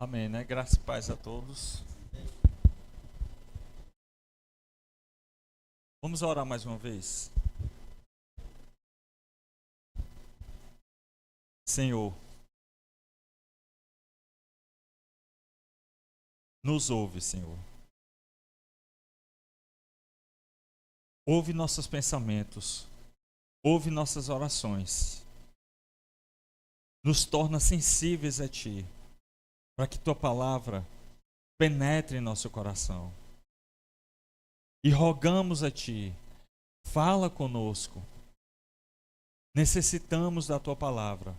Amém, né? Graça e paz a todos. Vamos orar mais uma vez. Senhor, nos ouve, Senhor. Ouve nossos pensamentos. Ouve nossas orações. Nos torna sensíveis a Ti, para que Tua palavra penetre em nosso coração. E rogamos a Ti, fala conosco. Necessitamos da Tua palavra.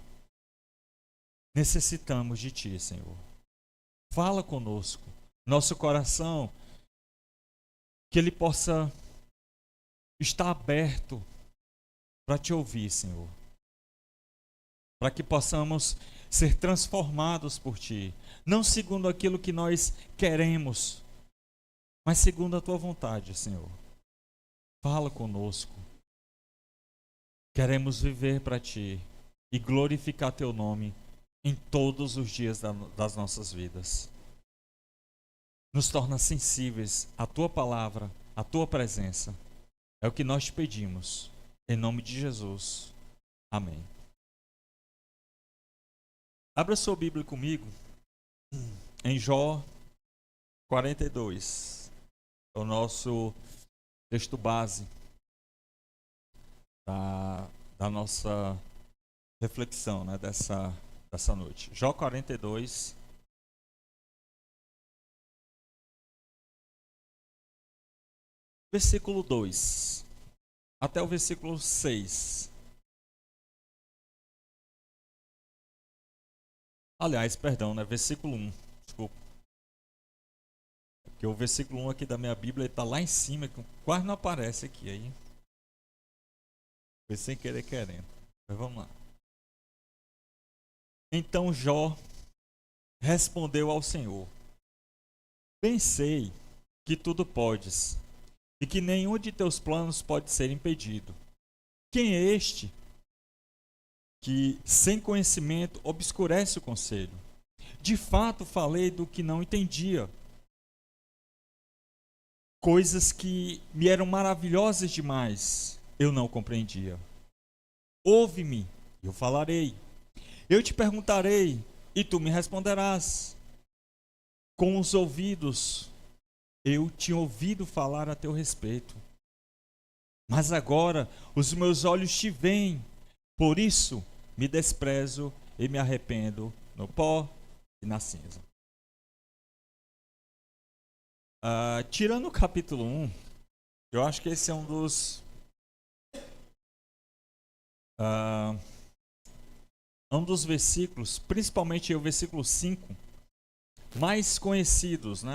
Necessitamos de Ti, Senhor. Fala conosco. Nosso coração, que ele possa estar aberto para Te ouvir, Senhor. Para que possamos ser transformados por Ti. Não segundo aquilo que nós queremos, mas segundo a Tua vontade, Senhor. Fala conosco. Queremos viver para Ti e glorificar Teu nome em todos os dias das nossas vidas. Nos torna sensíveis à Tua palavra, à Tua presença. É o que nós te pedimos. Em nome de Jesus. Amém. Abra sua Bíblia comigo em Jó 42. É o nosso texto base da nossa reflexão, né, dessa noite. Jó 42. Versículo 2 até o versículo 6. Aliás, perdão, né? Versículo 1. Desculpa. Porque o versículo 1 aqui da minha Bíblia está lá em cima, que quase não aparece aqui. Aí. Foi sem querer querendo. Mas vamos lá. Então Jó respondeu ao Senhor: Pensei que tudo podes, e que nenhum de teus planos pode ser impedido. Quem é este que, sem conhecimento, obscurece o conselho? De fato, falei do que não entendia, coisas que me eram maravilhosas demais, eu não compreendia. Ouve-me, eu falarei. Eu te perguntarei, e tu me responderás. Com os ouvidos, eu tinha ouvido falar a teu respeito. Mas agora os meus olhos te veem. Por isso me desprezo e me arrependo no pó e na cinza. Tirando o capítulo 1, eu acho que esse é um dos versículos, principalmente o versículo 5, mais conhecidos, né,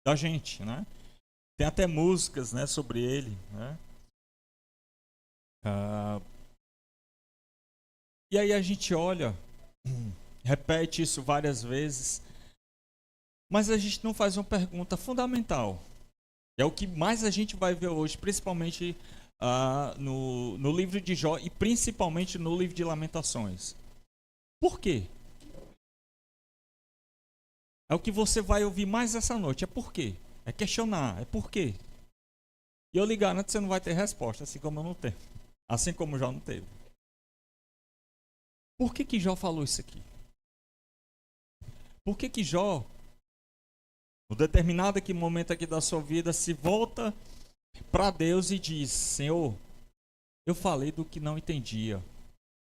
da gente, né? Tem até músicas, né, sobre ele, né? E aí a gente olha, repete isso várias vezes, mas a gente não faz uma pergunta fundamental. É o que mais a gente vai ver hoje, principalmente no livro de Jó e principalmente no livro de Lamentações. Por quê? É o que você vai ouvir mais essa noite. É por quê? É questionar. É por quê? E eu lhe garanto que você não vai ter resposta, assim como eu não tenho. Assim como Jó não teve. Por que Jó falou isso aqui? Por que Jó, no determinado aqui momento aqui da sua vida, se volta para Deus e diz: Senhor, eu falei do que não entendia.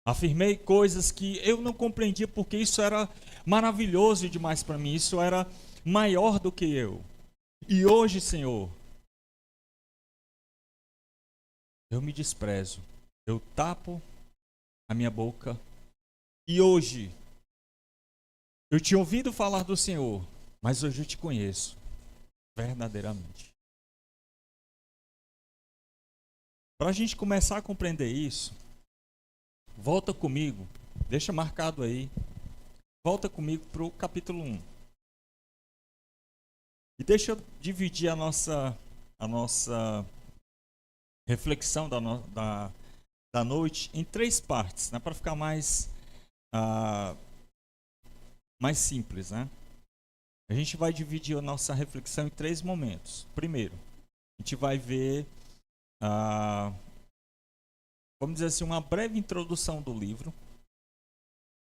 Afirmei coisas que eu não compreendia porque isso era maravilhoso demais para mim. Isso era maior do que eu. E hoje, Senhor, eu me desprezo. Eu tapo a minha boca. E hoje, eu tinha ouvido falar do Senhor, mas hoje eu te conheço verdadeiramente. Para a gente começar a compreender isso, volta comigo, deixa marcado aí, volta comigo para o capítulo 1. E deixa eu dividir a nossa reflexão da noite em 3 partes, né, para ficar mais mais simples, né? A gente vai dividir a nossa reflexão em 3 momentos. Primeiro, a gente vai ver, vamos dizer assim, uma breve introdução do livro.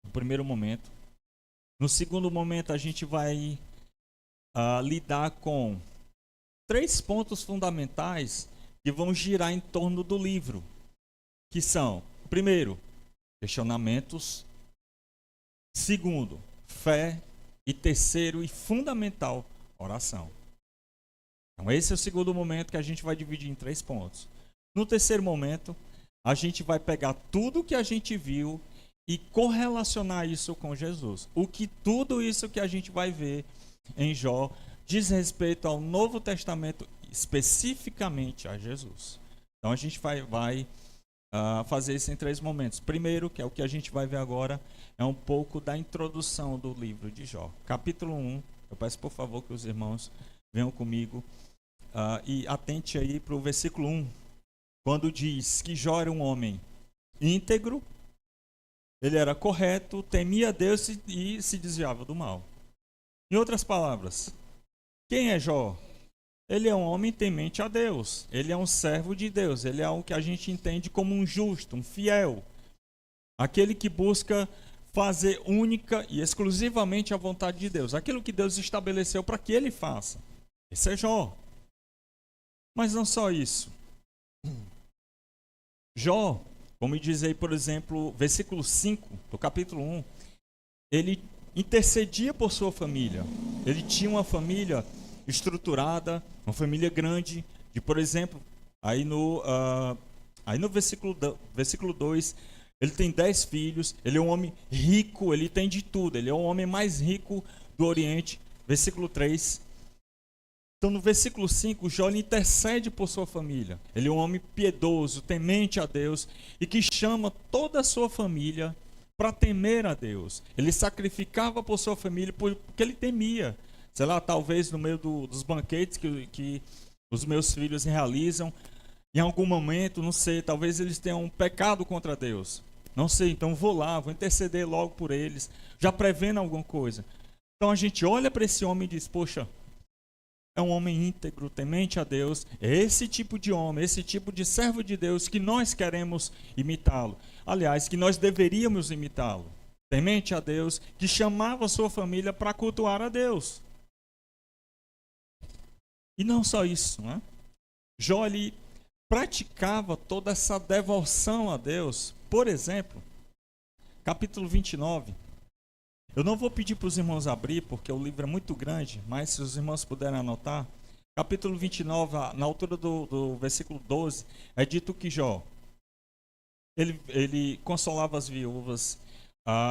No primeiro momento. No segundo momento, a gente vai lidar com 3 pontos fundamentais que vão girar em torno do livro, que são, primeiro, questionamentos, segundo, fé, e terceiro e fundamental, oração. Então esse é o segundo momento que a gente vai dividir em 3 pontos. No terceiro momento, a gente vai pegar tudo que a gente viu e correlacionar isso com Jesus. O que tudo isso que a gente vai ver em Jó diz respeito ao Novo Testamento, especificamente a Jesus. Então a gente vai fazer isso em 3 momentos. Primeiro, que é o que a gente vai ver agora, é um pouco da introdução do livro de Jó. Capítulo 1, eu peço por favor que os irmãos venham comigo e atente aí para o versículo 1, quando diz que Jó era um homem íntegro, ele era correto, temia Deus e se desviava do mal. Em outras palavras, quem é Jó? Ele é um homem temente a Deus. Ele é um servo de Deus. Ele é o que a gente entende como um justo, um fiel. Aquele que busca fazer única e exclusivamente a vontade de Deus. Aquilo que Deus estabeleceu para que ele faça. Esse é Jó. Mas não só isso. Jó, como diz aí, por exemplo, versículo 5 do capítulo 1, ele intercedia por sua família. Ele tinha uma família estruturada, uma família grande, de, por exemplo, aí no versículo 2, ele tem 10 filhos, ele é um homem rico, ele tem de tudo, ele é o homem mais rico do Oriente. Versículo 3. Então no versículo 5, Jó intercede por sua família. Ele é um homem piedoso, temente a Deus, e que chama toda a sua família para temer a Deus. Ele sacrificava por sua família porque ele temia. Sei lá, talvez no meio dos banquetes que os meus filhos realizam, em algum momento, não sei, talvez eles tenham pecado contra Deus. Não sei, então vou lá, vou interceder logo por eles, já prevendo alguma coisa. Então a gente olha para esse homem e diz, poxa, é um homem íntegro, temente a Deus, é esse tipo de homem, esse tipo de servo de Deus que nós queremos imitá-lo. Aliás, que nós deveríamos imitá-lo. Temente a Deus, que chamava a sua família para cultuar a Deus. E não só isso, né? Jó, ele praticava toda essa devoção a Deus. Por exemplo, capítulo 29. Eu não vou pedir para os irmãos abrir, porque o livro é muito grande, mas se os irmãos puderem anotar. Capítulo 29, na altura do versículo 12, é dito que Jó, ele consolava as viúvas,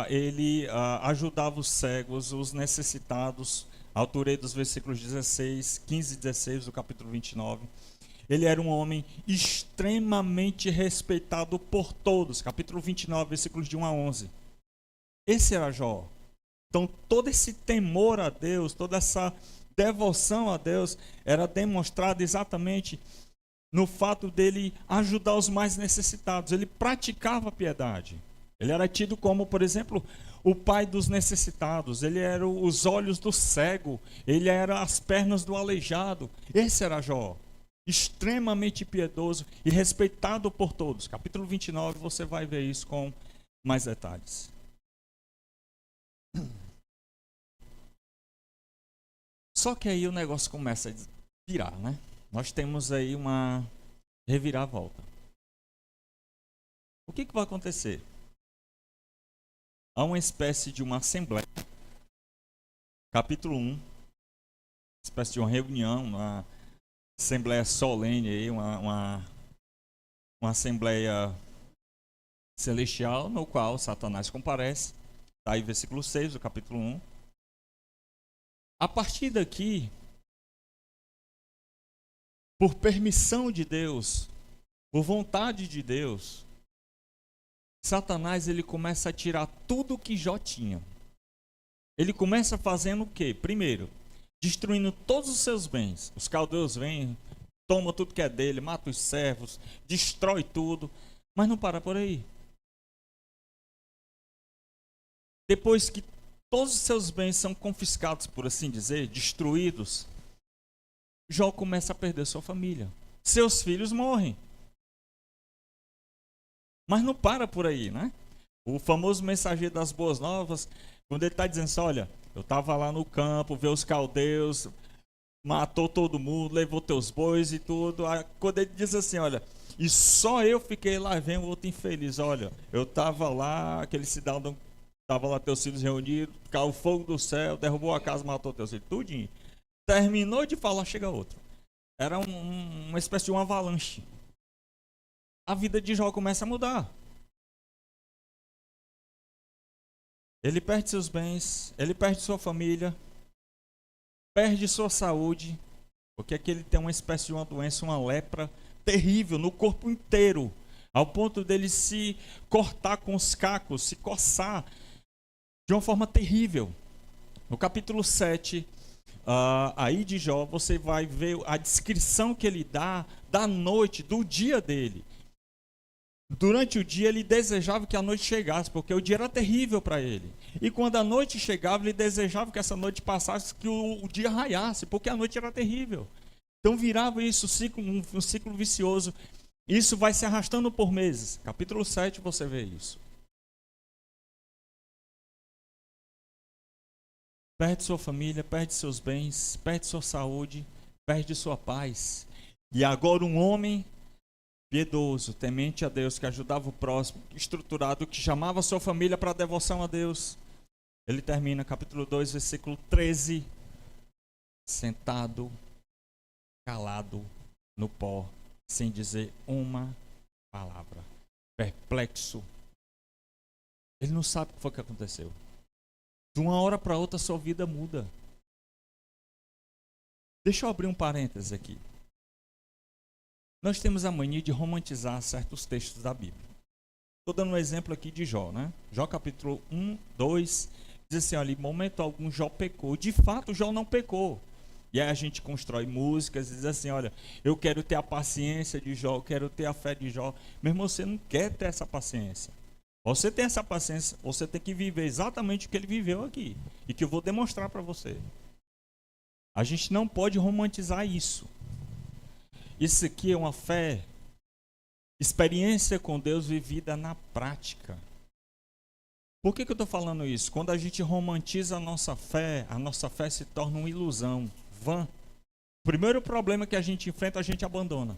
ele ajudava os cegos, os necessitados. A altura aí dos versículos 16, 15 e 16 do capítulo 29. Ele era um homem extremamente respeitado por todos. Capítulo 29, versículos de 1 a 11. Esse era Jó. Então, todo esse temor a Deus, toda essa devoção a Deus era demonstrada exatamente no fato dele ajudar os mais necessitados. Ele praticava a piedade. Ele era tido como, por exemplo, o pai dos necessitados. Ele era os olhos do cego. Ele era as pernas do aleijado. Esse era Jó. Extremamente piedoso e respeitado por todos. Capítulo 29, você vai ver isso com mais detalhes. Só que aí o negócio começa a virar, né? Nós temos aí uma reviravolta. O que vai acontecer? Há uma espécie de uma assembleia. Capítulo 1. Espécie de uma reunião, uma assembleia solene aí, uma assembleia celestial, no qual Satanás comparece. Está aí versículo 6 do capítulo 1. A partir daqui, por permissão de Deus, por vontade de Deus, Satanás ele começa a tirar tudo que Jó tinha. Ele começa fazendo o quê? Primeiro, destruindo todos os seus bens. Os caldeus vêm, tomam tudo que é dele, matam os servos, destrói tudo, mas não para por aí. Depois que todos os seus bens são confiscados, por assim dizer, destruídos, Jó começa a perder sua família. Seus filhos morrem. Mas não para por aí, né? O famoso mensageiro das boas novas, quando ele está dizendo assim, olha, eu estava lá no campo, ver os caldeus, matou todo mundo, levou teus bois e tudo. Aí, quando ele diz assim, olha, e só eu fiquei lá, vem um outro infeliz, olha, eu estava lá, aquele cidadão, estava lá teus filhos reunidos, caiu o fogo do céu, derrubou a casa, matou teus filhos, tudinho. Terminou de falar, chega outro. Era uma espécie de uma avalanche. A vida de Jó começa a mudar. Ele perde seus bens, ele perde sua família, perde sua saúde, porque aqui ele tem uma espécie de uma doença, uma lepra terrível no corpo inteiro, ao ponto dele se cortar com os cacos, se coçar de uma forma terrível. No capítulo 7, aí de Jó, você vai ver a descrição que ele dá da noite, do dia dele. Durante o dia ele desejava que a noite chegasse, porque o dia era terrível para ele. E quando a noite chegava, ele desejava que essa noite passasse, que o dia raiasse, porque a noite era terrível. Então virava isso um ciclo vicioso. Isso vai se arrastando por meses. Capítulo 7 você vê isso. Perde sua família, perde seus bens, perde sua saúde, perde sua paz. E agora um homem piedoso, temente a Deus, que ajudava o próximo, estruturado, que chamava sua família para a devoção a Deus. Ele termina capítulo 2, versículo 13, sentado, calado no pó, sem dizer uma palavra, perplexo. Ele não sabe o que foi que aconteceu. De uma hora para outra sua vida muda. Deixa eu abrir um parênteses aqui. Nós temos a mania de romantizar certos textos da Bíblia. Estou dando um exemplo aqui de Jó, né? Jó capítulo 1, 2, diz assim, olha, em momento algum Jó pecou. De fato, Jó não pecou. E aí a gente constrói músicas e diz assim, olha, eu quero ter a paciência de Jó, eu quero ter a fé de Jó. Meu irmão, você não quer ter essa paciência. Você tem essa paciência, você tem que viver exatamente o que ele viveu aqui. E que eu vou demonstrar para você. A gente não pode romantizar isso. Isso aqui é uma fé, experiência com Deus vivida na prática. Por que eu estou falando isso? Quando a gente romantiza a nossa fé se torna uma ilusão, vã. O primeiro problema que a gente enfrenta, a gente abandona.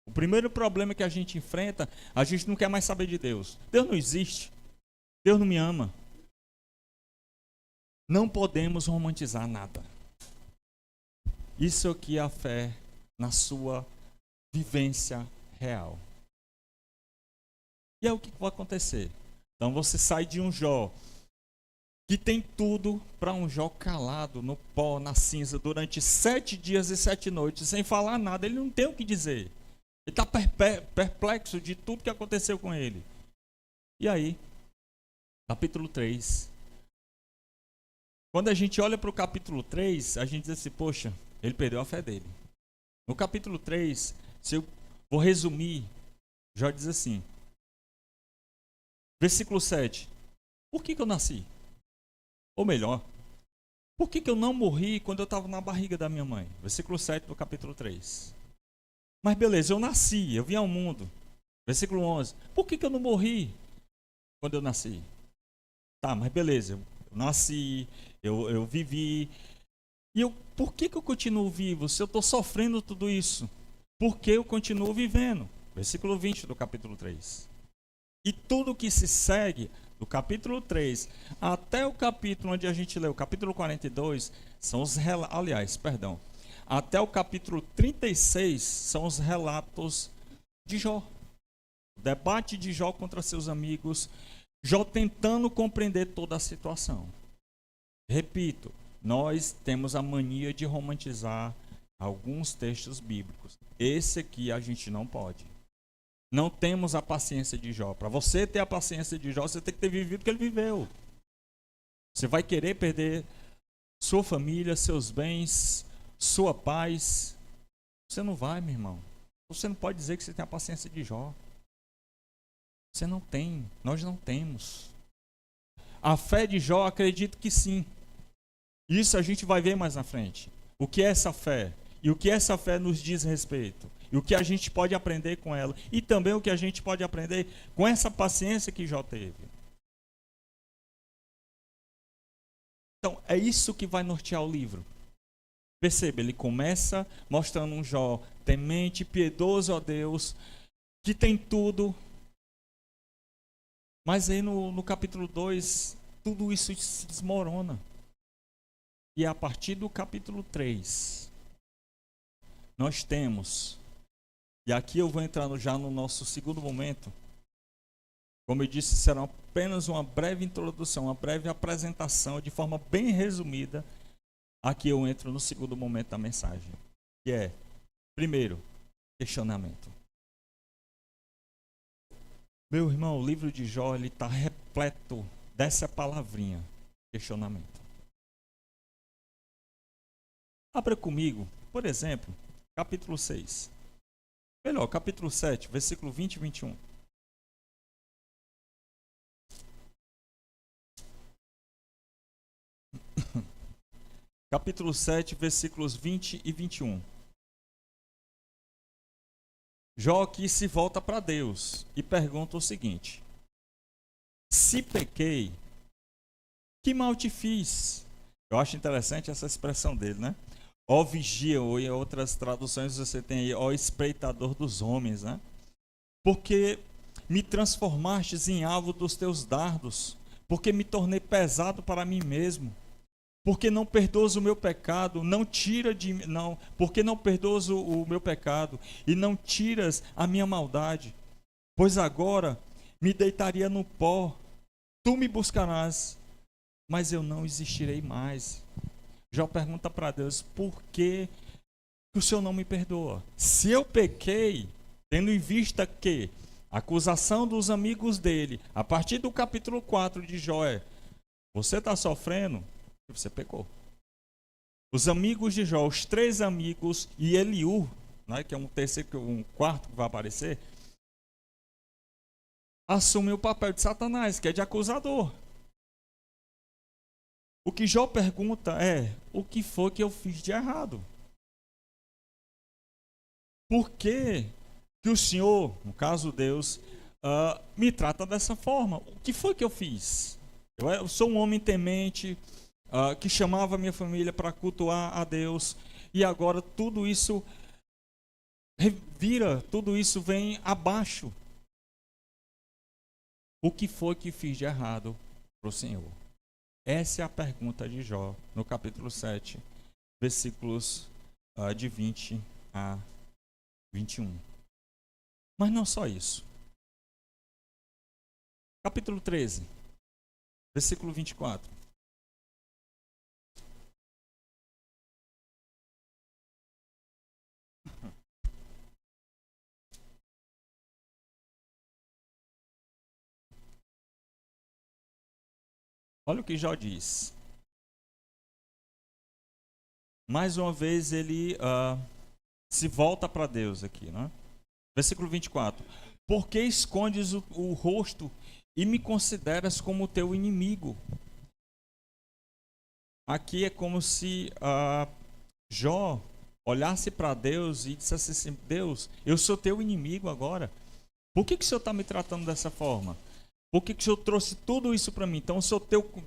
O primeiro problema que a gente enfrenta, a gente não quer mais saber de Deus. Deus não existe. Deus não me ama. Não podemos romantizar nada. Isso aqui é a fé na sua vivência real. E é o que vai acontecer. Então você sai de um Jó que tem tudo para um Jó calado no pó, na cinza, durante 7 dias e 7 noites, sem falar nada. Ele não tem o que dizer. Ele está perplexo de tudo que aconteceu com ele. E aí, capítulo 3. Quando a gente olha para o capítulo 3, a gente diz assim, poxa, ele perdeu a fé dele. No capítulo 3, se eu vou resumir, Jó diz assim, versículo 7, por que eu nasci? Ou melhor, por que eu não morri quando eu estava na barriga da minha mãe? Versículo 7 do capítulo 3. Mas beleza, eu nasci, eu vim ao mundo. Versículo 11, por que eu não morri quando eu nasci? Tá, mas beleza, eu nasci, eu vivi. E por que eu continuo vivo se eu estou sofrendo tudo isso? Por que eu continuo vivendo? Versículo 20 do capítulo 3. E tudo que se segue do capítulo 3 até o capítulo onde a gente leu, o capítulo 42, são os até o capítulo 36 são os relatos de Jó. O debate de Jó contra seus amigos, Jó tentando compreender toda a situação. Repito, nós temos a mania de romantizar alguns textos bíblicos. Esse aqui a gente não pode. Não temos a paciência de Jó. Para você ter a paciência de Jó, você tem que ter vivido o que ele viveu. Você vai querer perder sua família, seus bens, sua paz. Você não vai, meu irmão. Você não pode dizer que você tem a paciência de Jó. Você não tem. Nós não temos. a fé de Jó, acredito que sim. Isso a gente vai ver mais na frente. O que é essa fé? E o que essa fé nos diz respeito? E o que a gente pode aprender com ela? E também o que a gente pode aprender com essa paciência que Jó teve. Então, é isso que vai nortear o livro. Perceba, ele começa mostrando um Jó temente, piedoso a Deus, que tem tudo. Mas aí no capítulo 2, tudo isso se desmorona. E a partir do capítulo 3, nós temos, e aqui eu vou entrar já no nosso segundo momento. Como eu disse, será apenas uma breve introdução, uma breve apresentação, de forma bem resumida. Aqui eu entro no segundo momento da mensagem, que é, primeiro, questionamento. Meu irmão, o livro de Jó está repleto dessa palavrinha, questionamento. Abra comigo, por exemplo, capítulo 6. Melhor, capítulo 7, versículo 20 e 21. Capítulo 7, versículos 20 e 21. Jó aqui se volta para Deus e pergunta o seguinte: se pequei, que mal te fiz? Eu acho interessante essa expressão dele, né? Ó vigia, ou em outras traduções você tem aí, ó espreitador dos homens, né? Porque me transformastes em alvo dos teus dardos, porque me tornei pesado para mim mesmo. Porque não perdoas o meu pecado, não tira de não, porque não perdoas o meu pecado e não tiras a minha maldade. Pois agora me deitaria no pó, tu me buscarás, mas eu não existirei mais. Jó pergunta para Deus: por que o Senhor não me perdoa? Se eu pequei, tendo em vista que a acusação dos amigos dele, a partir do capítulo 4 de Jó, você está sofrendo, você pecou. Os amigos de Jó, os 3 amigos e Eliú, né, que é um quarto que vai aparecer, assumem o papel de Satanás, que é de acusador. O que Jó pergunta é: o que foi que eu fiz de errado? Por que o Senhor, no caso Deus, me trata dessa forma? O que foi que eu fiz? Eu sou um homem temente, que chamava a minha família para cultuar a Deus, e agora tudo isso revira, tudo isso vem abaixo. O que foi que fiz de errado para o Senhor? Essa é a pergunta de Jó, no capítulo 7, versículos de 20 a 21. Mas não só isso. Capítulo 13, versículo 24. Olha o que Jó diz. Mais uma vez ele se volta para Deus aqui, né? Versículo 24. Por que escondes o rosto e me consideras como teu inimigo? Aqui é como se Jó olhasse para Deus e dissesse assim: Deus, eu sou teu inimigo agora. Por que o Senhor está me tratando dessa forma? Por que o Senhor trouxe tudo isso para mim? Então eu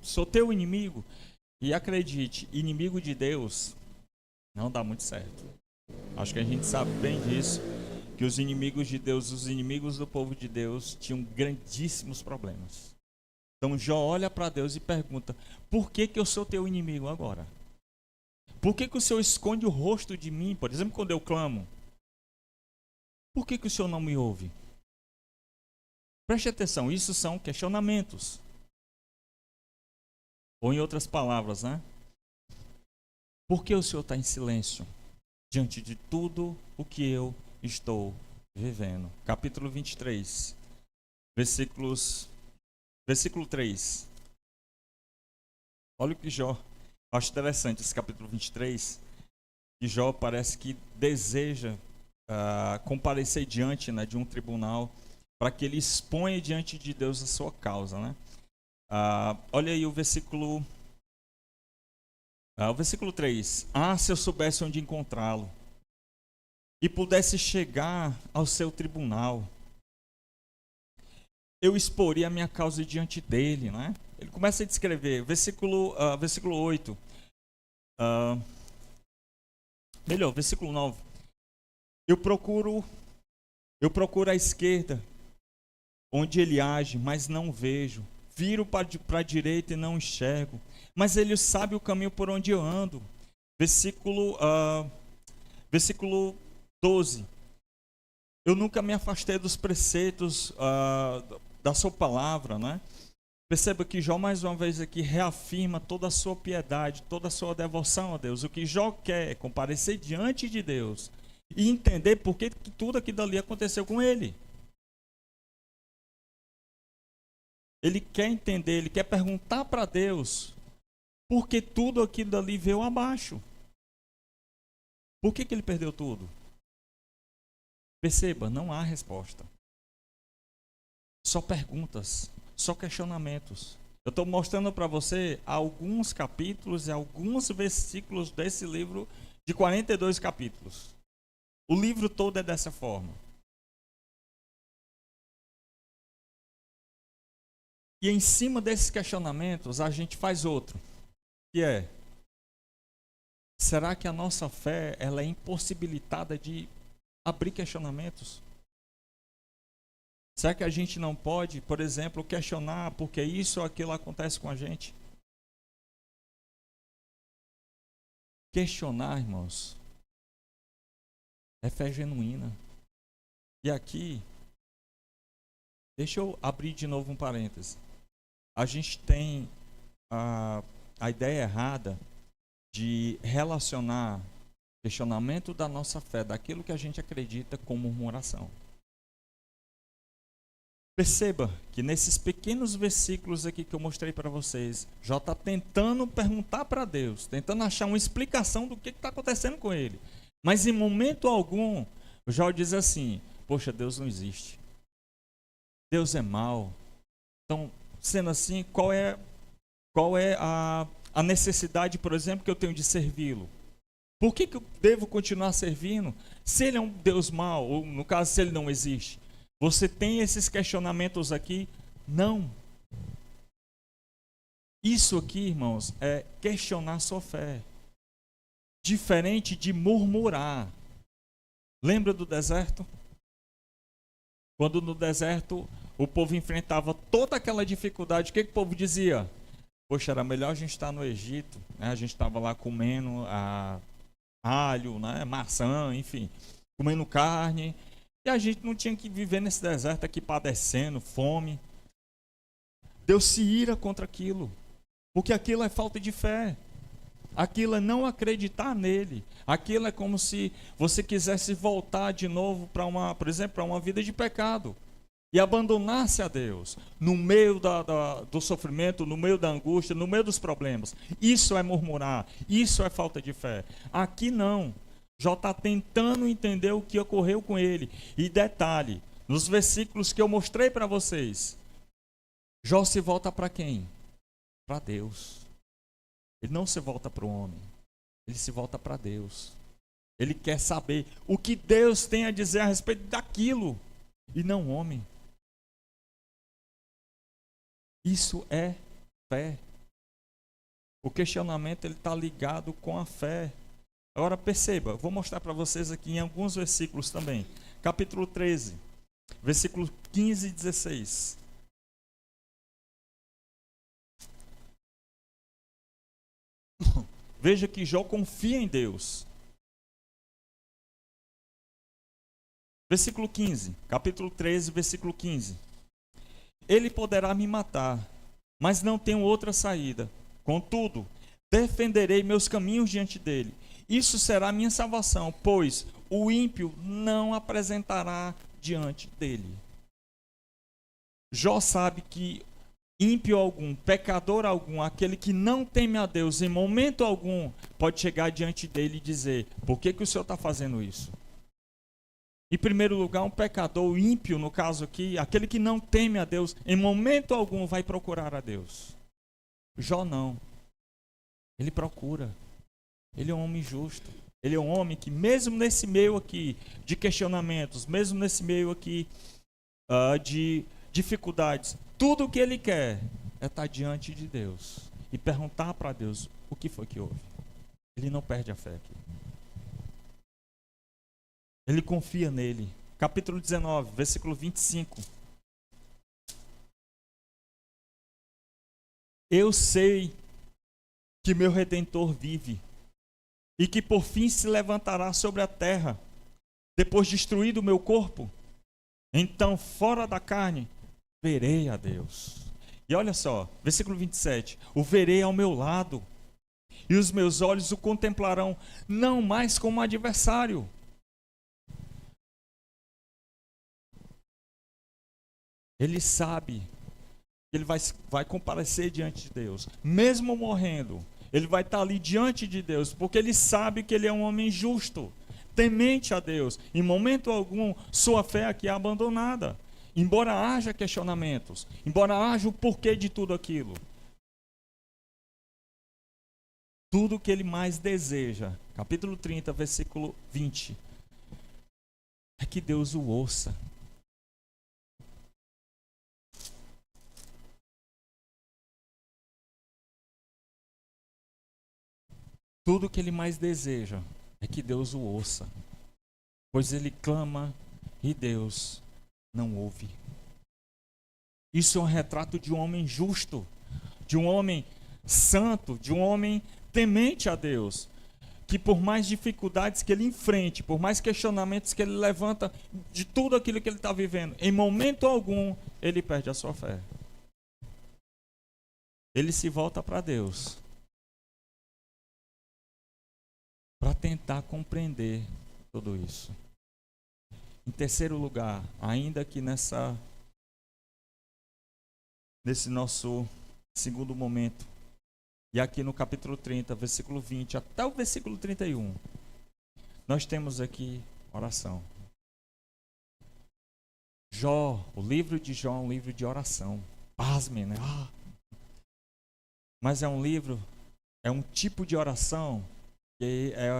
sou teu inimigo. E acredite, inimigo de Deus não dá muito certo. Acho que a gente sabe bem disso, que os inimigos de Deus, os inimigos do povo de Deus, tinham grandíssimos problemas. Então Jó olha para Deus e pergunta: por que eu sou teu inimigo agora? Por que o Senhor esconde o rosto de mim? Por exemplo, quando eu clamo, por que o Senhor não me ouve? Preste atenção, isso são questionamentos. Ou em outras palavras, né? Por que o Senhor está em silêncio diante de tudo o que eu estou vivendo? Capítulo 23, versículo 3. Olha o que Jó... Acho interessante esse capítulo 23, que Jó parece que deseja comparecer diante, né, de um tribunal, para que ele exponha diante de Deus a sua causa, né? Olha aí o versículo 3. Se eu soubesse onde encontrá-lo e pudesse chegar ao seu tribunal, eu exporia a minha causa diante dele, né? Ele começa a descrever, versículo 8. Versículo 9. Eu procuro à esquerda, onde ele age, mas não vejo. Viro para a direita e não enxergo. Mas ele sabe o caminho por onde eu ando. Versículo 12. Eu nunca me afastei dos preceitos da sua palavra, né? Perceba que Jó mais uma vez aqui reafirma toda a sua piedade, toda a sua devoção a Deus. O que Jó quer é comparecer diante de Deus e entender por que tudo aquilo ali aconteceu com ele. Ele quer entender, ele quer perguntar para Deus por que tudo aquilo dali veio abaixo. Por que ele perdeu tudo? Perceba, não há resposta. Só perguntas, só questionamentos. Eu estou mostrando para você alguns capítulos e alguns versículos desse livro de 42 capítulos. O livro todo é dessa forma. E em cima desses questionamentos, a gente faz outro, que é: será que a nossa fé ela é impossibilitada de abrir questionamentos? Será que a gente não pode, por exemplo, questionar por que isso ou aquilo acontece com a gente? Questionar, irmãos, é fé genuína. E aqui, deixa eu abrir de novo um parêntese. A gente tem a ideia errada de relacionar questionamento da nossa fé, daquilo que a gente acredita, com murmuração. Perceba que nesses pequenos versículos aqui que eu mostrei para vocês, Jó está tentando perguntar para Deus, tentando achar uma explicação do que está acontecendo com ele. Mas em momento algum, Jó diz assim: poxa, Deus não existe. Deus é mau. Então, sendo assim, qual é a necessidade, por exemplo, que eu tenho de servi-lo? Por que eu devo continuar servindo se ele é um Deus mau, ou no caso, se ele não existe? Você tem esses questionamentos aqui? Não. Isso aqui, irmãos, é questionar sua fé. Diferente de murmurar. Lembra do deserto? Quando no deserto o povo enfrentava toda aquela dificuldade, o que o povo dizia? Poxa, era melhor a gente estar no Egito, né? A gente estava lá comendo alho, né? Maçã, enfim, comendo carne. E a gente não tinha que viver nesse deserto aqui padecendo, fome. Deus se ira contra aquilo, porque aquilo é falta de fé. Aquilo é não acreditar nele. Aquilo é como se você quisesse voltar de novo para por exemplo, para uma vida de pecado. E abandonar-se a Deus no meio do sofrimento, no meio da angústia, no meio dos problemas. Isso é murmurar, isso é falta de fé. Aqui não. Jó está tentando entender o que ocorreu com ele. E detalhe, nos versículos que eu mostrei para vocês, Jó se volta para quem? Para Deus. Ele não se volta para o homem, ele se volta para Deus. Ele quer saber o que Deus tem a dizer a respeito daquilo, e não o homem. Isso é fé. O questionamento está ligado com a fé. Agora perceba, vou mostrar para vocês aqui em alguns versículos também. Capítulo 13, versículos 15 e 16. Veja que Jó confia em Deus. Versículo 15, capítulo 13, versículo 15. Ele poderá me matar, mas não tenho outra saída. Contudo, defenderei meus caminhos diante dele. Isso será minha salvação, pois o ímpio não apresentará diante dele. Jó sabe que ímpio algum, pecador algum, aquele que não teme a Deus, em momento algum, pode chegar diante dele e dizer: por que o Senhor está fazendo isso? Em primeiro lugar, um pecador, o ímpio, no caso aqui, aquele que não teme a Deus, em momento algum vai procurar a Deus. Jó não. Ele procura. Ele é um homem justo. Ele é um homem que, mesmo nesse meio aqui de questionamentos, mesmo nesse meio aqui de dificuldades, tudo o que ele quer é estar diante de Deus e perguntar para Deus o que foi que houve. Ele não perde a fé aqui. Ele confia nele. Capítulo 19, versículo 25. Eu sei que meu Redentor vive e que por fim se levantará sobre a terra, depois destruído o meu corpo. Então, fora da carne, verei a Deus. E olha só, versículo 27. O verei ao meu lado, e os meus olhos o contemplarão, não mais como adversário. Ele sabe que ele vai comparecer diante de Deus. Mesmo morrendo, ele vai estar ali diante de Deus, porque ele sabe que ele é um homem justo, temente a Deus. Em momento algum, sua fé aqui é abandonada. Embora haja questionamentos, embora haja o porquê de tudo aquilo. Tudo que ele mais deseja, capítulo 30, versículo 20, é que Deus o ouça. Tudo que ele mais deseja é que Deus o ouça, pois ele clama e Deus não ouve. Isso é um retrato de um homem justo, de um homem santo, de um homem temente a Deus, que por mais dificuldades que ele enfrente, por mais questionamentos que ele levanta de tudo aquilo que ele está vivendo, em momento algum ele perde a sua fé. Ele se volta para Deus para tentar compreender tudo isso. Em terceiro lugar, ainda que nesse nosso segundo momento, e aqui no capítulo 30, versículo 20 até o versículo 31, nós temos aqui oração. Jó, o livro de Jó é um livro de oração. Pasmem, né? Mas é um livro, é um tipo de oração que é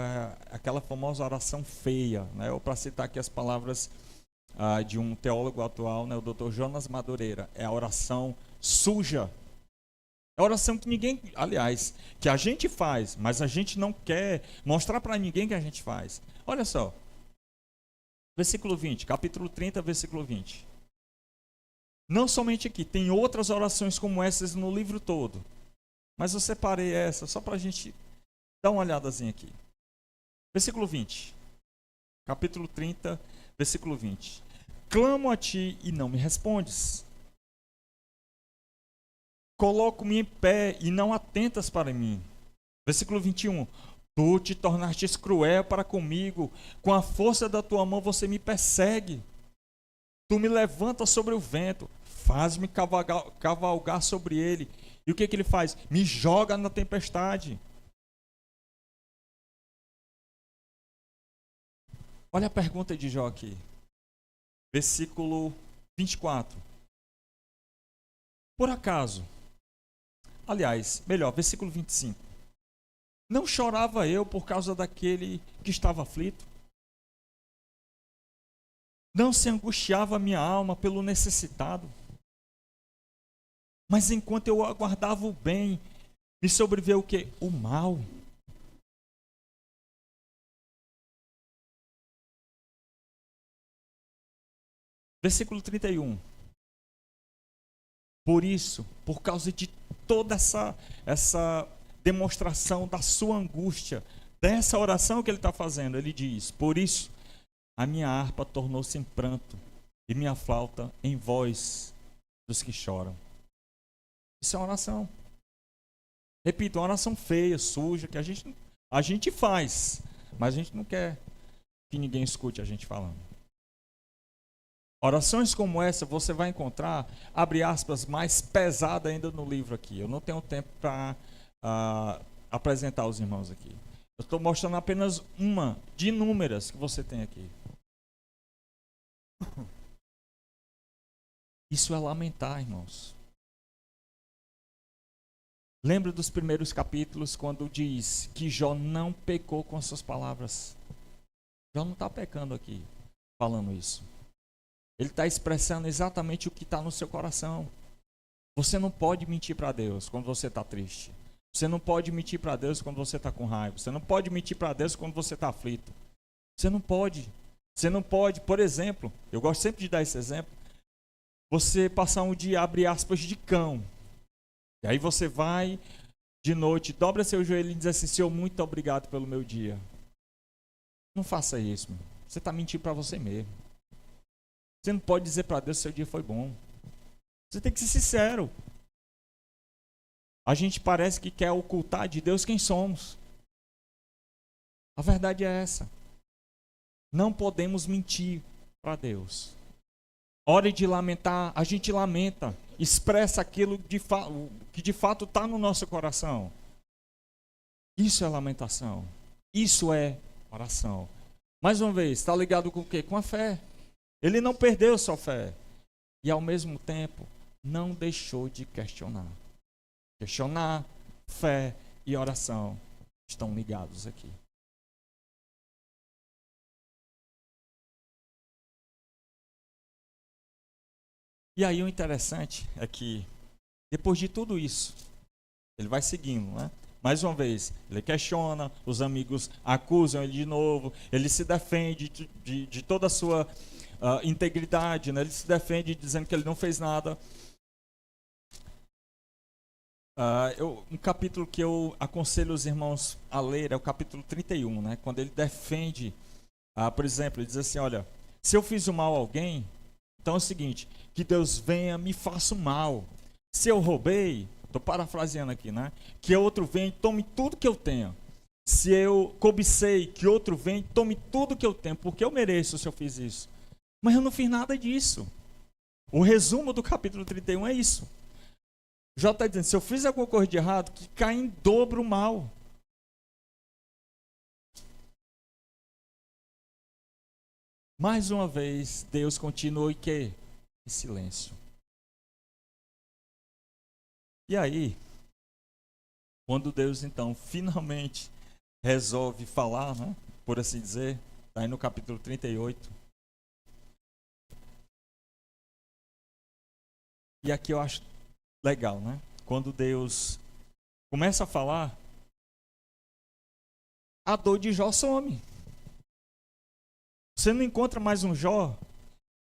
aquela famosa oração feia, né? Ou para citar aqui as palavras de um teólogo atual, né? O Dr. Jonas Madureira, é a oração suja. É a oração que ninguém, aliás, que a gente faz, mas a gente não quer mostrar para ninguém que a gente faz. Olha só, versículo 20, capítulo 30, versículo 20. Não somente aqui, tem outras orações como essas no livro todo, mas eu separei essa só para a gente dá uma olhadazinha aqui. Versículo 20. Capítulo 30, versículo 20. Clamo a ti e não me respondes. Coloco-me em pé e não atentas para mim. Versículo 21. Tu te tornastes cruel para comigo. Com a força da tua mão você me persegue. Tu me levantas sobre o vento. Faz-me cavalgar sobre ele. E o que ele faz? Me joga na tempestade. Olha a pergunta de Jó aqui. Versículo 24. Por acaso, aliás, melhor, versículo 25. Não chorava eu por causa daquele que estava aflito? Não se angustiava minha alma pelo necessitado? Mas enquanto eu aguardava o bem, me sobreveio o quê? O mal. Versículo 31. Por isso, por causa de toda essa demonstração da sua angústia, dessa oração que ele está fazendo, ele diz: por isso, a minha harpa tornou-se em pranto e minha flauta em voz dos que choram. Isso é uma oração. Repito, uma oração feia, suja, que a gente faz, mas a gente não quer que ninguém escute a gente falando. Orações como essa você vai encontrar, abre aspas, mais pesada ainda no livro aqui. Eu não tenho tempo para apresentar aos irmãos aqui. Eu estou mostrando apenas uma de inúmeras que você tem aqui. Isso é lamentar, irmãos. Lembra dos primeiros capítulos quando diz que Jó não pecou com as suas palavras? Jó não está pecando aqui, falando isso. Ele está expressando exatamente o que está no seu coração. Você não pode mentir para Deus quando você está triste. Você não pode mentir para Deus quando você está com raiva. Você não pode mentir para Deus quando você está aflito. Você não pode. Você não pode, por exemplo, eu gosto sempre de dar esse exemplo, você passar um dia, abre aspas, de cão. E aí você vai de noite, dobra seu joelho e diz assim: Senhor, muito obrigado pelo meu dia. Não faça isso, meu. Você está mentindo para você mesmo. Você não pode dizer para Deus que seu dia foi bom. Você tem que ser sincero. A gente parece que quer ocultar de Deus quem somos. A verdade é essa. Não podemos mentir para Deus. Hora de lamentar, a gente lamenta. Expressa aquilo que de fato está no nosso coração. Isso é lamentação. Isso é oração. Mais uma vez, está ligado com o quê? Com a fé. Ele não perdeu sua fé. E ao mesmo tempo, não deixou de questionar. Questionar, fé e oração estão ligados aqui. E aí o interessante é que, depois de tudo isso, ele vai seguindo, né? Mais uma vez, ele questiona, os amigos acusam ele de novo, ele se defende de toda a sua integridade, né? Ele se defende dizendo que ele não fez nada. Um capítulo que eu aconselho os irmãos a ler é o capítulo 31, né? Quando ele defende, por exemplo, ele diz assim, olha, se eu fiz o mal a alguém, então é o seguinte, que Deus venha, me faça o mal. Se eu roubei, estou parafraseando aqui, né? Que outro venha e tome tudo que eu tenho. Se eu cobicei, que outro venha e tome tudo que eu tenho, porque eu mereço se eu fiz isso. Mas eu não fiz nada disso. O resumo do capítulo 31 é isso. Jó está dizendo, se eu fiz alguma coisa de errado, que cai em dobro o mal. Mais uma vez, Deus continua em silêncio. E aí, quando Deus então finalmente resolve falar, né, por assim dizer, está aí no capítulo 38. E aqui eu acho legal, né? Quando Deus começa a falar, a dor de Jó some. Você não encontra mais um Jó,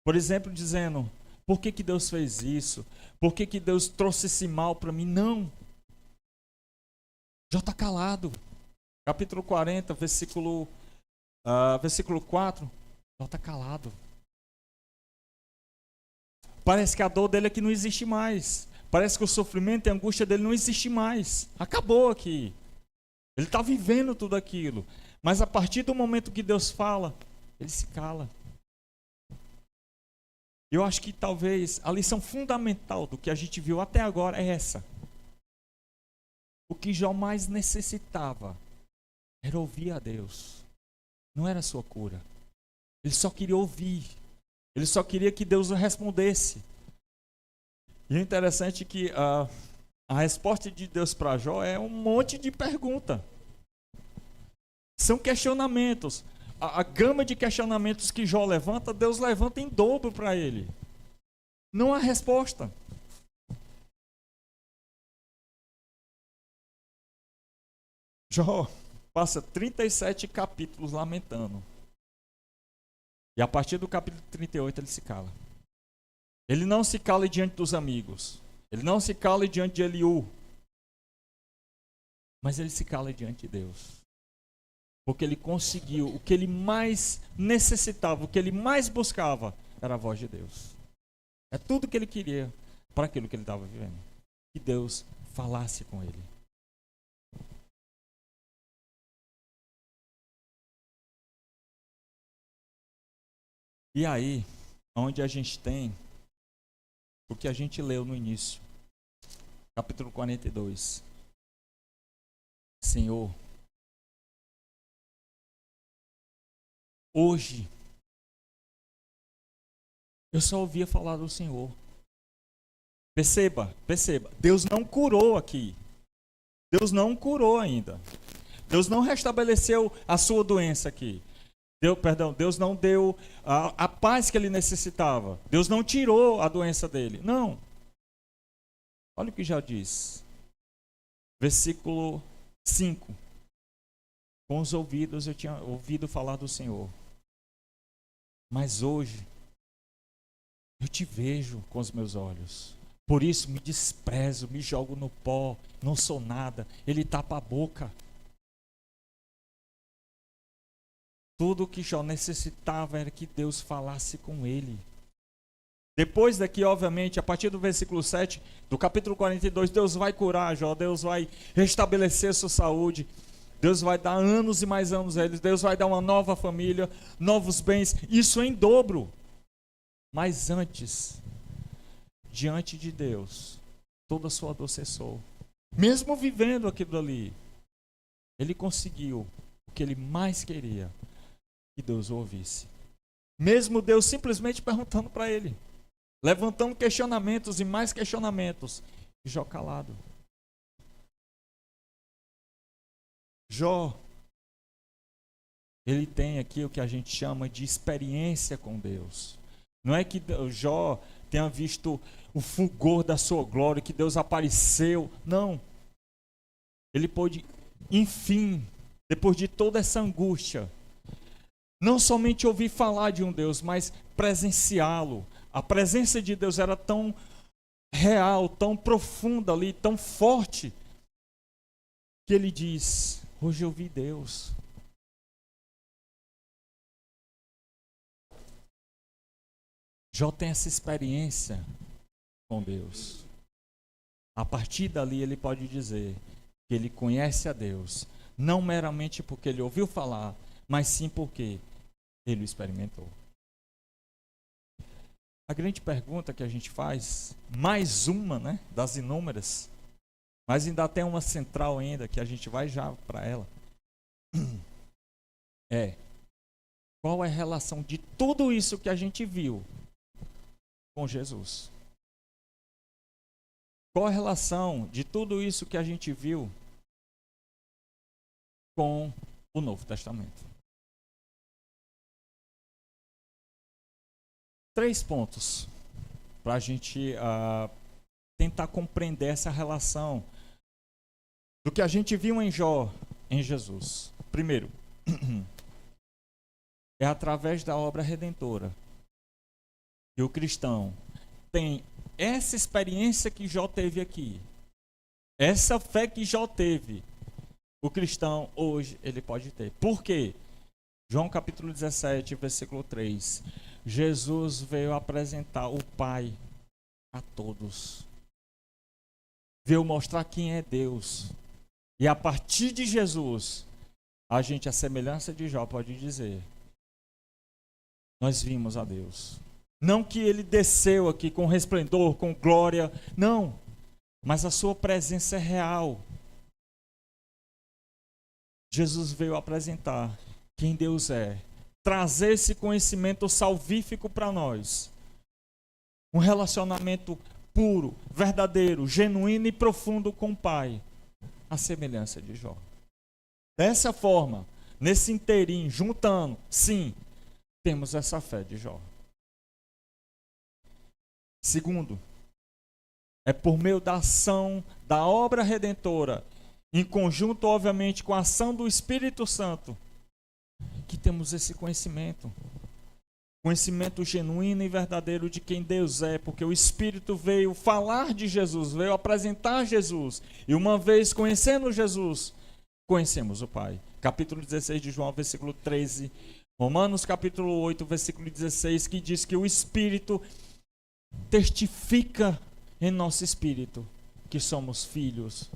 por exemplo, dizendo, por que que Deus fez isso? Por que que Deus trouxe esse mal para mim? Não. Jó está calado. Capítulo 40, versículo 4, Jó está calado. Parece que a dor dele aqui não existe mais. Parece que o sofrimento e a angústia dele não existe mais. Acabou aqui. Ele está vivendo tudo aquilo. Mas a partir do momento que Deus fala, ele se cala. Eu acho que talvez a lição fundamental do que a gente viu até agora é essa. O que Jó mais necessitava era ouvir a Deus. Não era a sua cura. Ele só queria ouvir. Ele só queria que Deus o respondesse. E o interessante é que a resposta de Deus para Jó é um monte de pergunta. São questionamentos. A gama de questionamentos que Jó levanta, Deus levanta em dobro para ele. Não há resposta. Jó passa 37 capítulos lamentando. E a partir do capítulo 38 ele se cala. Ele não se cala diante dos amigos. Ele não se cala diante de Eliú. Mas ele se cala diante de Deus. Porque ele conseguiu, o que ele mais necessitava, o que ele mais buscava, era a voz de Deus. É tudo que ele queria para aquilo que ele estava vivendo. Que Deus falasse com ele. E aí, onde a gente tem o que a gente leu no início, capítulo 42. Senhor, hoje Eu só ouvia falar do Senhor. Perceba. Deus não curou aqui. Deus não curou ainda. Deus não restabeleceu a sua doença aqui. Deus não deu a paz que ele necessitava. Deus não tirou a doença dele. Não. Olha o que já diz. Versículo 5. Com os ouvidos eu tinha ouvido falar do Senhor. Mas hoje eu te vejo com os meus olhos. Por isso me desprezo, me jogo no pó, não sou nada. Ele tapa a boca. Tudo o que Jó necessitava era que Deus falasse com ele. Depois daqui, obviamente, a partir do versículo 7 do capítulo 42, Deus vai curar Jó, Deus vai restabelecer sua saúde, Deus vai dar anos e mais anos a ele, Deus vai dar uma nova família, novos bens, isso em dobro. Mas antes, diante de Deus, toda a sua dor cessou. Mesmo vivendo aquilo ali, ele conseguiu o que ele mais queria, que Deus o ouvisse. Mesmo Deus simplesmente perguntando para ele, levantando questionamentos e mais questionamentos, e Jó calado. Jó, ele tem aqui o que a gente chama de experiência com Deus. Não é que Jó tenha visto o fulgor da sua glória, que Deus apareceu. Não. Ele pôde, enfim, depois de toda essa angústia, não somente ouvir falar de um Deus, mas presenciá-lo. A presença de Deus era tão real, tão profunda ali, tão forte, que ele diz: hoje eu vi Deus. Jó tem essa experiência com Deus. A partir dali ele pode dizer que ele conhece a Deus, não meramente porque ele ouviu falar, mas sim porque ele o experimentou. A grande pergunta que a gente faz, mais uma, né, das inúmeras, mas ainda tem uma central ainda, que a gente vai já para ela, é: qual é a relação de tudo isso que a gente viu com Jesus? Qual a relação de tudo isso que a gente viu com o Novo Testamento? 3 pontos para a gente tentar compreender essa relação do que a gente viu em Jó, em Jesus. Primeiro, é através da obra redentora que o cristão tem essa experiência que Jó teve aqui, essa fé que Jó teve, o cristão hoje ele pode ter. Por quê? João capítulo 17, versículo 3. Jesus veio apresentar o Pai a todos. Veio mostrar quem é Deus. E a partir de Jesus, a gente, a semelhança de Jó, pode dizer: nós vimos a Deus. Não que ele desceu aqui com resplendor, com glória, não. Mas a sua presença é real. Jesus veio apresentar quem Deus é. Trazer esse conhecimento salvífico para nós. Um relacionamento puro, verdadeiro, genuíno e profundo com o Pai. A semelhança de Jó. Dessa forma, nesse inteirinho, juntando, sim, temos essa fé de Jó. Segundo, é por meio da ação da obra redentora, em conjunto, obviamente, com a ação do Espírito Santo, que temos esse conhecimento. Conhecimento genuíno e verdadeiro de quem Deus é, porque o Espírito veio falar de Jesus, veio apresentar Jesus. E uma vez conhecendo Jesus, conhecemos o Pai. Capítulo 16 de João, versículo 13. Romanos capítulo 8, versículo 16, que diz que o Espírito testifica em nosso espírito que somos filhos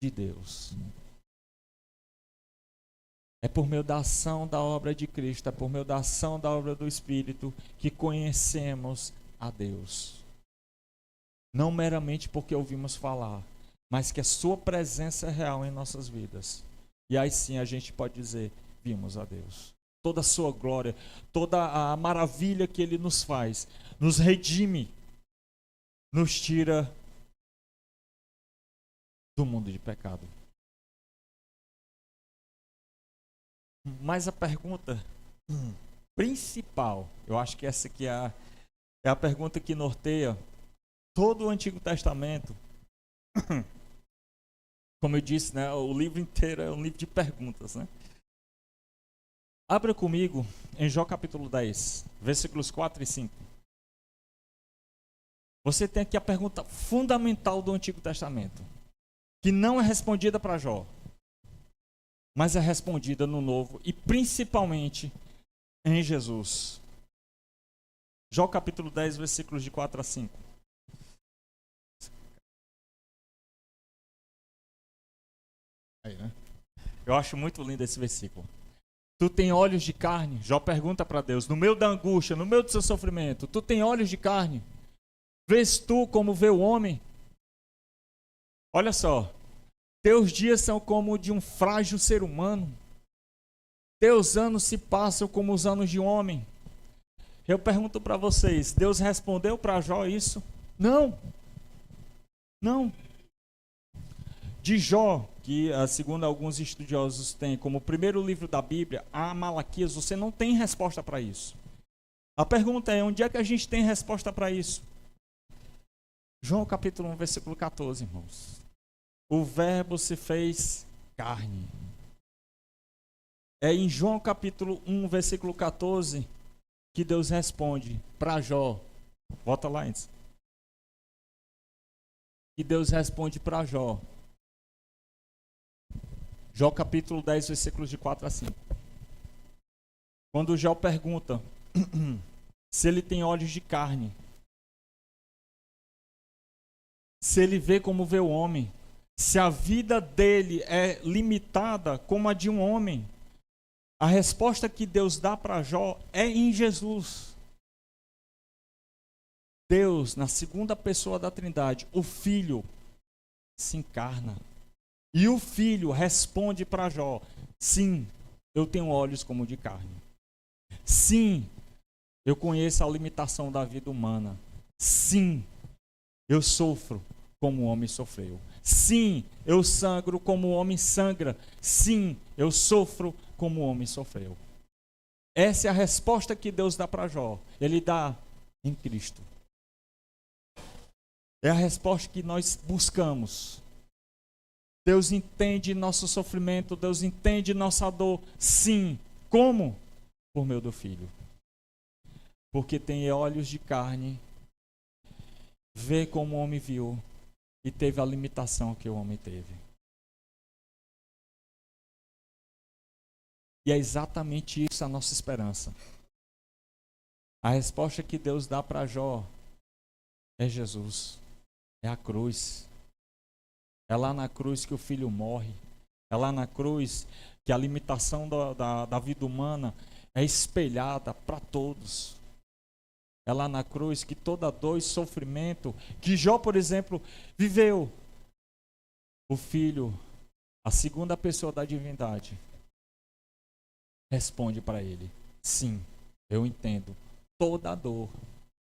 de Deus. É por meio da ação da obra de Cristo, é por meio da ação da obra do Espírito que conhecemos a Deus. Não meramente porque ouvimos falar, mas que a sua presença é real em nossas vidas. E aí sim a gente pode dizer: vimos a Deus. toda a sua glória, toda a maravilha que Ele nos faz, nos redime, nos tira do mundo de pecado. Mas a pergunta principal, eu acho que essa aqui é a pergunta que norteia todo o Antigo Testamento. Como eu disse, né, o livro inteiro é um livro de perguntas, né? Abra comigo em Jó capítulo 10, versículos 4 e 5. Você tem aqui a pergunta fundamental do Antigo Testamento, que não é respondida para Jó, mas é respondida no Novo e principalmente em Jesus. Jó capítulo 10, versículos de 4 a 5. Aí, né? Eu acho muito lindo esse versículo. Tu tem olhos de carne? Jó pergunta para Deus, no meio da angústia, no meio do seu sofrimento, tu tem olhos de carne? Vês tu como vê o homem? Olha só, teus dias são como de um frágil ser humano. Teus anos se passam como os anos de um homem. Eu pergunto para vocês, Deus respondeu para Jó isso? Não. Não. De Jó, que segundo alguns estudiosos tem como o primeiro livro da Bíblia, a Malaquias, você não tem resposta para isso. A pergunta é, onde é que a gente tem resposta para isso? João capítulo 1, versículo 14, irmãos. O verbo se fez carne. É em João capítulo 1, versículo 14, que Deus responde para Jó. Volta lá antes. Que Deus responde para Jó. Jó capítulo 10, versículos de 4 a 5. Quando Jó pergunta se ele tem olhos de carne, se ele vê como vê o homem, se a vida dele é limitada como a de um homem, a resposta que Deus dá para Jó é em Jesus. Deus, na segunda pessoa da Trindade, o Filho, se encarna. E o Filho responde para Jó, sim, eu tenho olhos como de carne. Sim, eu conheço a limitação da vida humana. Sim, eu sofro como o homem sofreu. Sim, eu sangro como o homem sangra. Sim, eu sofro como o homem sofreu. Essa é a resposta que Deus dá para Jó. Ele dá em Cristo. É a resposta que nós buscamos. Deus entende nosso sofrimento, Deus entende nossa dor. Sim. Como? Por meio do Filho. Porque tem olhos de carne, vê como o homem viu e teve a limitação que o homem teve. E é exatamente isso a nossa esperança. A resposta que Deus dá para Jó é Jesus, é a cruz. É lá na cruz que o Filho morre. É lá na cruz que a limitação da vida humana é espelhada para todos. É lá na cruz que toda dor e sofrimento que Jó, por exemplo, viveu, o Filho, a segunda pessoa da divindade, responde para ele, sim, eu entendo toda a dor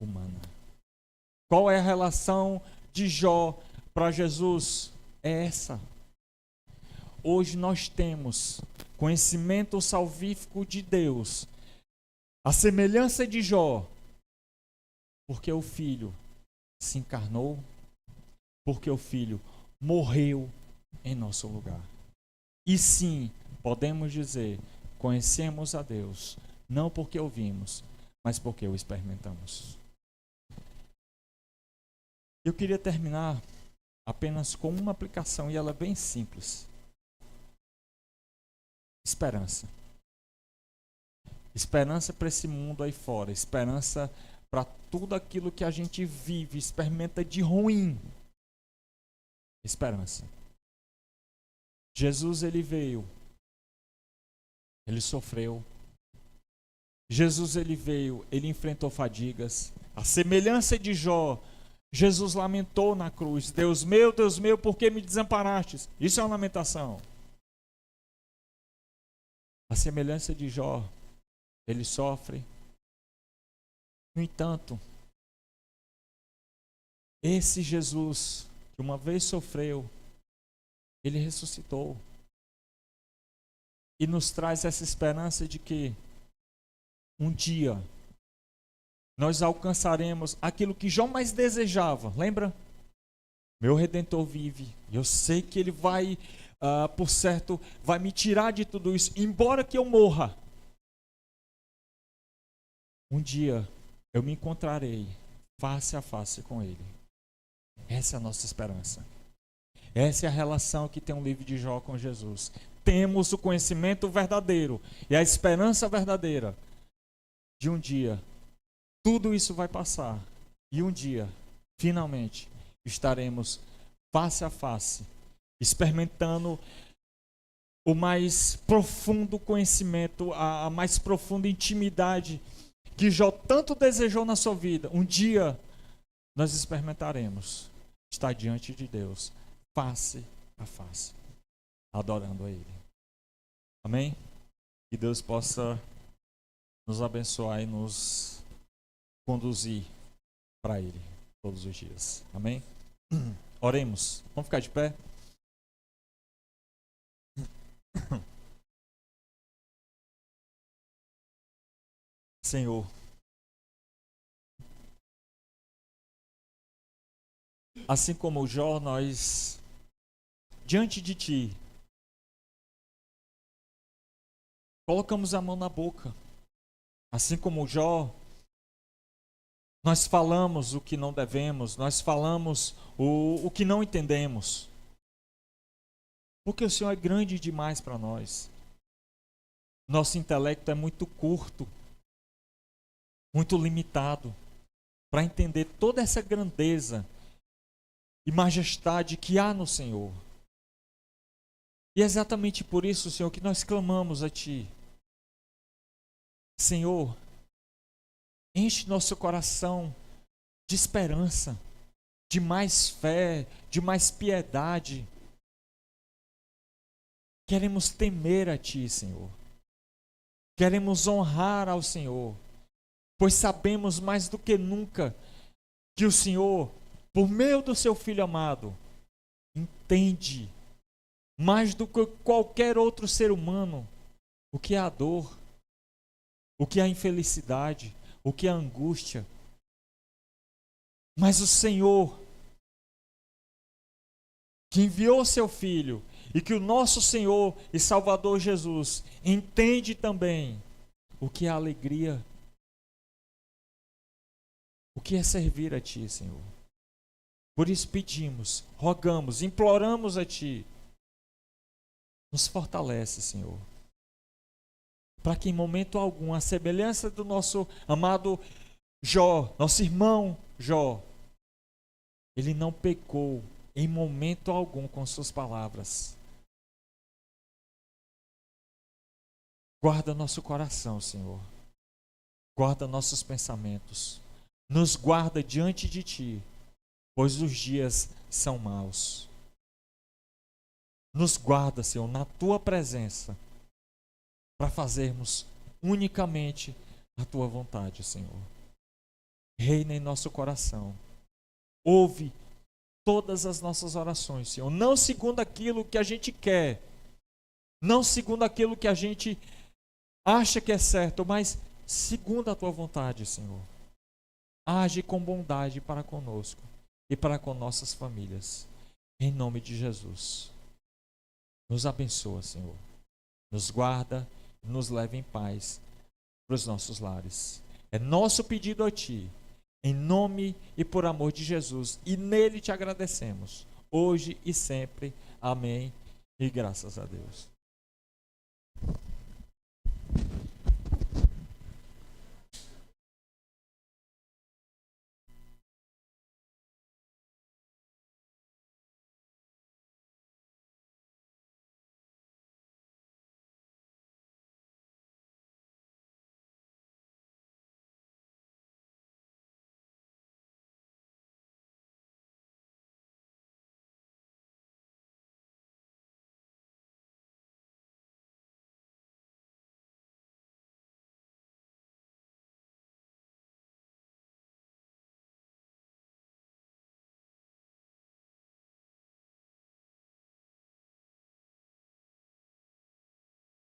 humana. Qual é a relação de Jó para Jesus? É essa. Hoje nós temos conhecimento salvífico de Deus, a semelhança de Jó, porque o Filho se encarnou, porque o Filho morreu em nosso lugar. E sim, podemos dizer, conhecemos a Deus, não porque ouvimos, mas porque o experimentamos. Eu queria terminar apenas com uma aplicação, e ela é bem simples. Esperança. Esperança para esse mundo aí fora. Esperança para tudo aquilo que a gente vive, experimenta de ruim. Esperança. Jesus, ele veio. Ele sofreu. Jesus, ele veio. Ele enfrentou fadigas. A semelhança de Jó, Jesus lamentou na cruz. Deus meu, por que me desamparastes? Isso é uma lamentação. A semelhança de Jó, ele sofre. No entanto, esse Jesus que uma vez sofreu, ele ressuscitou e nos traz essa esperança de que um dia nós alcançaremos aquilo que Jó mais desejava. Lembra? Meu Redentor vive. Eu sei que ele vai, por certo, vai me tirar de tudo isso, embora que eu morra. Um dia eu me encontrarei face a face com ele. Essa é a nossa esperança. Essa é a relação que tem o livro de Jó com Jesus. Temos o conhecimento verdadeiro e a esperança verdadeira de um dia tudo isso vai passar e um dia, finalmente, estaremos face a face, experimentando o mais profundo conhecimento, a mais profunda intimidade que Jó tanto desejou na sua vida. Um dia nós experimentaremos estar diante de Deus, face a face, adorando a Ele. Amém? Que Deus possa nos abençoar e nos conduzir para Ele todos os dias. Amém? Oremos. Vamos ficar de pé? Senhor, assim como o Jó, nós, diante de Ti, colocamos a mão na boca. Assim como o Jó, nós falamos o que não devemos, nós falamos o que não entendemos. Porque o Senhor é grande demais para nós. Nosso intelecto é muito curto, muito limitado, para entender toda essa grandeza e majestade que há no Senhor. E é exatamente por isso, Senhor, que nós clamamos a Ti. Senhor, enche nosso coração de esperança, de mais fé, de mais piedade. Queremos temer a Ti, Senhor. Queremos honrar ao Senhor, pois sabemos mais do que nunca que o Senhor, por meio do Seu Filho amado, entende mais do que qualquer outro ser humano o que é a dor, o que é a infelicidade, o que é a angústia. Mas o Senhor, que enviou Seu Filho, e que o nosso Senhor e Salvador Jesus entende também o que é alegria, o que é servir a Ti, Senhor. Por isso pedimos, rogamos, imploramos a Ti, nos fortalece, Senhor, para que em momento algum, a semelhança do nosso amado Jó, nosso irmão Jó, ele não pecou em momento algum com suas palavras. Guarda nosso coração, Senhor. Guarda nossos pensamentos. Nos guarda diante de Ti, pois os dias são maus. Nos guarda, Senhor, na Tua presença, para fazermos unicamente a Tua vontade, Senhor. Reina em nosso coração. Ouve todas as nossas orações, Senhor. Não segundo aquilo que a gente quer, não segundo aquilo que a gente acha que é certo, mas segundo a Tua vontade, Senhor. Age com bondade para conosco e para com nossas famílias. Em nome de Jesus. Nos abençoa, Senhor. Nos guarda e nos leva em paz para os nossos lares. É nosso pedido a Ti, em nome e por amor de Jesus. E nele Te agradecemos, hoje e sempre. Amém. E graças a Deus.